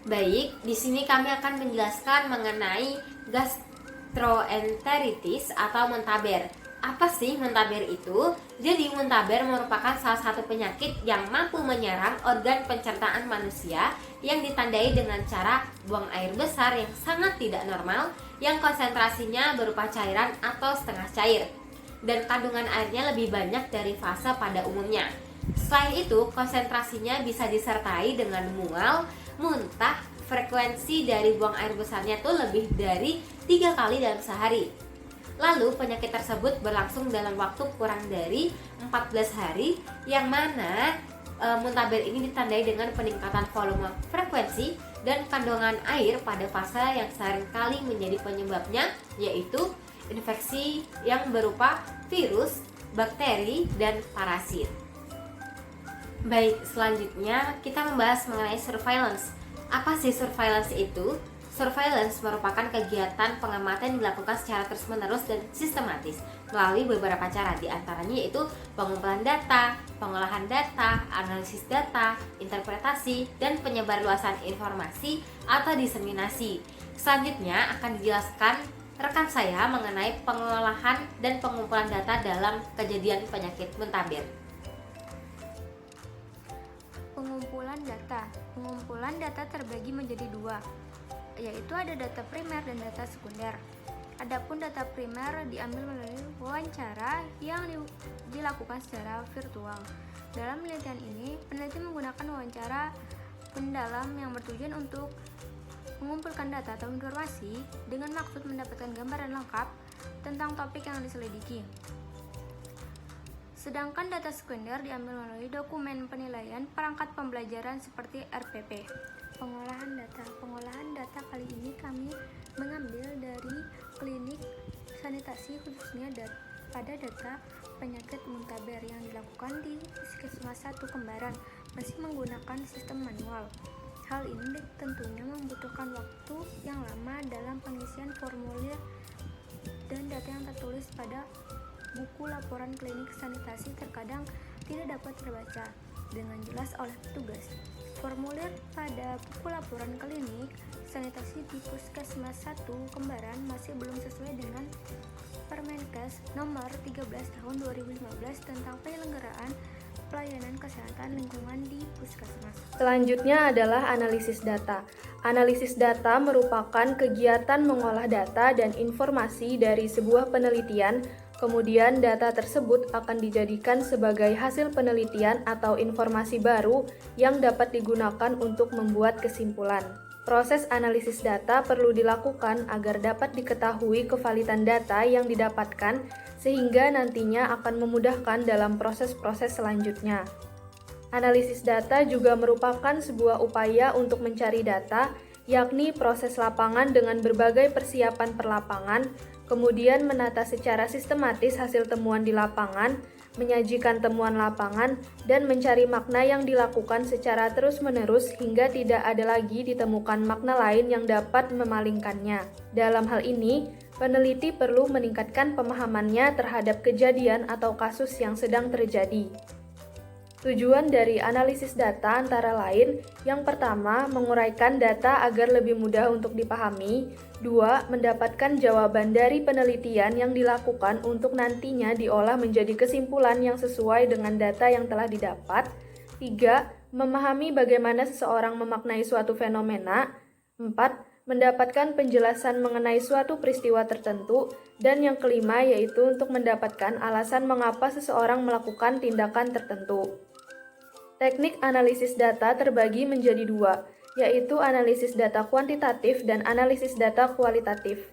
Baik, di sini kami akan menjelaskan mengenai gastroenteritis atau muntaber. Apa sih muntaber itu? Jadi muntaber merupakan salah satu penyakit yang mampu menyerang organ pencernaan manusia yang ditandai dengan cara buang air besar yang sangat tidak normal yang konsentrasinya berupa cairan atau setengah cair dan kandungan airnya lebih banyak dari fase pada umumnya. Selain itu, konsentrasinya bisa disertai dengan mual, muntah, frekuensi dari buang air besarnya tuh lebih dari 3 kali dalam sehari. Lalu penyakit tersebut berlangsung dalam waktu kurang dari 14 hari, yang mana muntaber ini ditandai dengan peningkatan volume frekuensi dan kandungan air pada fase yang seringkali menjadi penyebabnya, yaitu infeksi yang berupa virus, bakteri, dan parasit. Baik, selanjutnya kita membahas mengenai surveillance. Apa sih surveillance itu? Surveillance merupakan kegiatan pengamatan yang dilakukan secara terus-menerus dan sistematis melalui beberapa cara, diantaranya yaitu pengumpulan data, pengolahan data, analisis data, interpretasi, dan penyebarluasan informasi atau diseminasi. Selanjutnya akan dijelaskan rekan saya mengenai pengolahan dan pengumpulan data dalam kejadian penyakit muntaber. Pengumpulan data terbagi menjadi dua, yaitu ada data primer dan data sekunder. Adapun data primer diambil melalui wawancara yang dilakukan secara virtual. Dalam penelitian ini, peneliti menggunakan wawancara mendalam yang bertujuan untuk mengumpulkan data atau informasi dengan maksud mendapatkan gambaran lengkap tentang topik yang diselidiki. Sedangkan data sekunder diambil melalui dokumen penilaian perangkat pembelajaran seperti RPP. Pengolahan data kali ini kami mengambil dari klinik sanitasi, khususnya pada data penyakit muntaber yang dilakukan di Puskesmas 1 Kembaran, masih menggunakan sistem manual. Hal ini tentunya membutuhkan waktu yang lama dalam pengisian formulir dan data yang tertulis pada buku laporan klinik sanitasi terkadang tidak dapat terbaca dengan jelas oleh petugas. Formulir pada buku laporan klinik sanitasi di Puskesmas 1 Kembaran masih belum sesuai dengan Permenkes nomor 13 tahun 2015 tentang penyelenggaraan pelayanan kesehatan lingkungan di puskesmas. Selanjutnya adalah analisis data. Analisis data merupakan kegiatan mengolah data dan informasi dari sebuah penelitian. Kemudian data tersebut akan dijadikan sebagai hasil penelitian atau informasi baru yang dapat digunakan untuk membuat kesimpulan. Proses analisis data perlu dilakukan agar dapat diketahui kevalidan data yang didapatkan sehingga nantinya akan memudahkan dalam proses-proses selanjutnya. Analisis data juga merupakan sebuah upaya untuk mencari data, yakni proses lapangan dengan berbagai persiapan perlapangan, kemudian menata secara sistematis hasil temuan di lapangan, menyajikan temuan lapangan, dan mencari makna yang dilakukan secara terus-menerus hingga tidak ada lagi ditemukan makna lain yang dapat memalingkannya. Dalam hal ini, peneliti perlu meningkatkan pemahamannya terhadap kejadian atau kasus yang sedang terjadi. Tujuan dari analisis data antara lain, yang pertama, menguraikan data agar lebih mudah untuk dipahami. 2. Mendapatkan jawaban dari penelitian yang dilakukan untuk nantinya diolah menjadi kesimpulan yang sesuai dengan data yang telah didapat. 3. Memahami bagaimana seseorang memaknai suatu fenomena. 4. Mendapatkan penjelasan mengenai suatu peristiwa tertentu. Dan yang kelima yaitu untuk mendapatkan alasan mengapa seseorang melakukan tindakan tertentu. Teknik analisis data terbagi menjadi dua, yaitu analisis data kuantitatif dan analisis data kualitatif.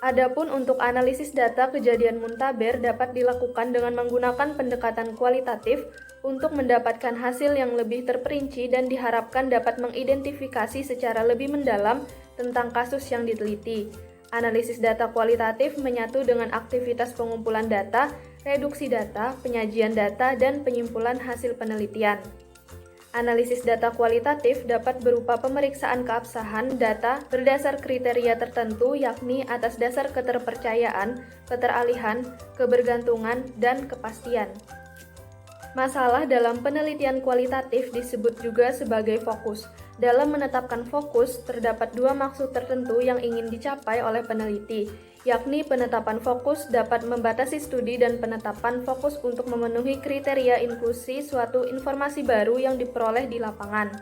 Adapun untuk analisis data kejadian muntaber dapat dilakukan dengan menggunakan pendekatan kualitatif untuk mendapatkan hasil yang lebih terperinci dan diharapkan dapat mengidentifikasi secara lebih mendalam tentang kasus yang diteliti. Analisis data kualitatif menyatu dengan aktivitas pengumpulan data, reduksi data, penyajian data, dan penyimpulan hasil penelitian. Analisis data kualitatif dapat berupa pemeriksaan keabsahan data berdasar kriteria tertentu, yakni atas dasar keterpercayaan, keteralihan, kebergantungan, dan kepastian. Masalah dalam penelitian kualitatif disebut juga sebagai fokus. Dalam menetapkan fokus, terdapat dua maksud tertentu yang ingin dicapai oleh peneliti, yakni penetapan fokus dapat membatasi studi dan penetapan fokus untuk memenuhi kriteria inklusi suatu informasi baru yang diperoleh di lapangan.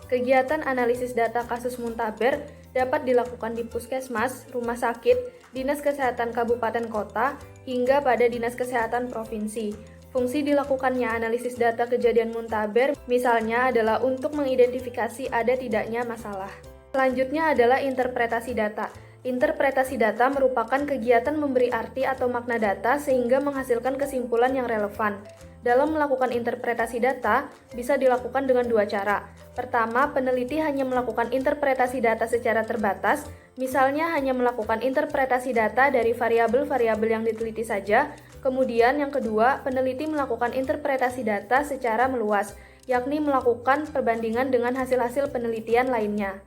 Kegiatan analisis data kasus muntaber dapat dilakukan di puskesmas, rumah sakit, dinas kesehatan kabupaten kota, hingga pada dinas kesehatan provinsi. Fungsi dilakukannya analisis data kejadian muntaber misalnya adalah untuk mengidentifikasi ada tidaknya masalah. Selanjutnya adalah interpretasi data. Interpretasi data merupakan kegiatan memberi arti atau makna data sehingga menghasilkan kesimpulan yang relevan. Dalam melakukan interpretasi data, bisa dilakukan dengan dua cara. Pertama, peneliti hanya melakukan interpretasi data secara terbatas, misalnya hanya melakukan interpretasi data dari variabel-variabel yang diteliti saja. Kemudian yang kedua, peneliti melakukan interpretasi data secara meluas, yakni melakukan perbandingan dengan hasil-hasil penelitian lainnya.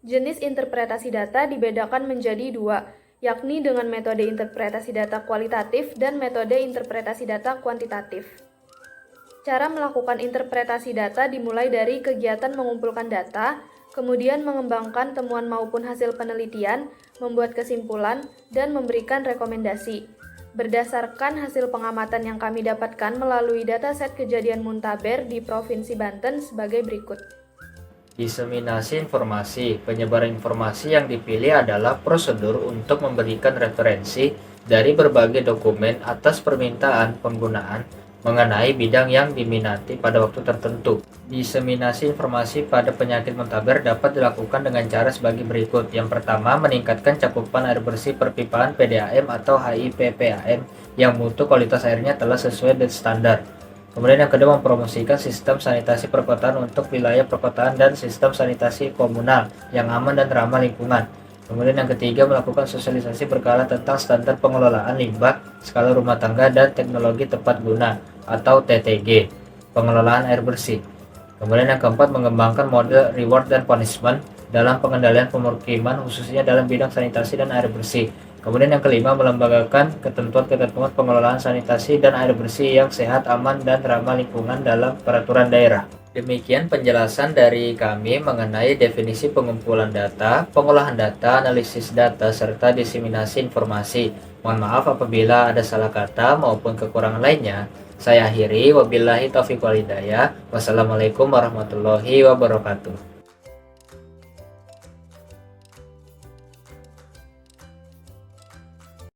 Jenis interpretasi data dibedakan menjadi dua, yakni dengan metode interpretasi data kualitatif dan metode interpretasi data kuantitatif. Cara melakukan interpretasi data dimulai dari kegiatan mengumpulkan data, kemudian mengembangkan temuan maupun hasil penelitian, membuat kesimpulan, dan memberikan rekomendasi. Berdasarkan hasil pengamatan yang kami dapatkan melalui dataset kejadian muntaber di Provinsi Banten sebagai berikut. Diseminasi informasi. Penyebaran informasi yang dipilih adalah prosedur untuk memberikan referensi dari berbagai dokumen atas permintaan penggunaan mengenai bidang yang diminati pada waktu tertentu. Diseminasi informasi pada penyakit muntaber dapat dilakukan dengan cara sebagai berikut. Yang pertama, meningkatkan cakupan air bersih perpipaan PDAM atau HIPPAM yang mutu kualitas airnya telah sesuai dengan standar. Kemudian yang kedua, mempromosikan sistem sanitasi perkotaan untuk wilayah perkotaan dan sistem sanitasi komunal yang aman dan ramah lingkungan. Kemudian yang ketiga, melakukan sosialisasi berkala tentang standar pengelolaan limbah, skala rumah tangga, dan teknologi tepat guna atau TTG, pengelolaan air bersih. Kemudian yang keempat, mengembangkan model reward dan punishment dalam pengendalian pemukiman khususnya dalam bidang sanitasi dan air bersih. Kemudian yang kelima, melembagakan ketentuan-ketentuan pengelolaan sanitasi dan air bersih yang sehat, aman, dan ramah lingkungan dalam peraturan daerah. Demikian penjelasan dari kami mengenai definisi pengumpulan data, pengolahan data, analisis data, serta diseminasi informasi. Mohon maaf apabila ada salah kata maupun kekurangan lainnya. Saya akhiri, wabillahi taufiq wal hidayah. Wassalamualaikum warahmatullahi wabarakatuh.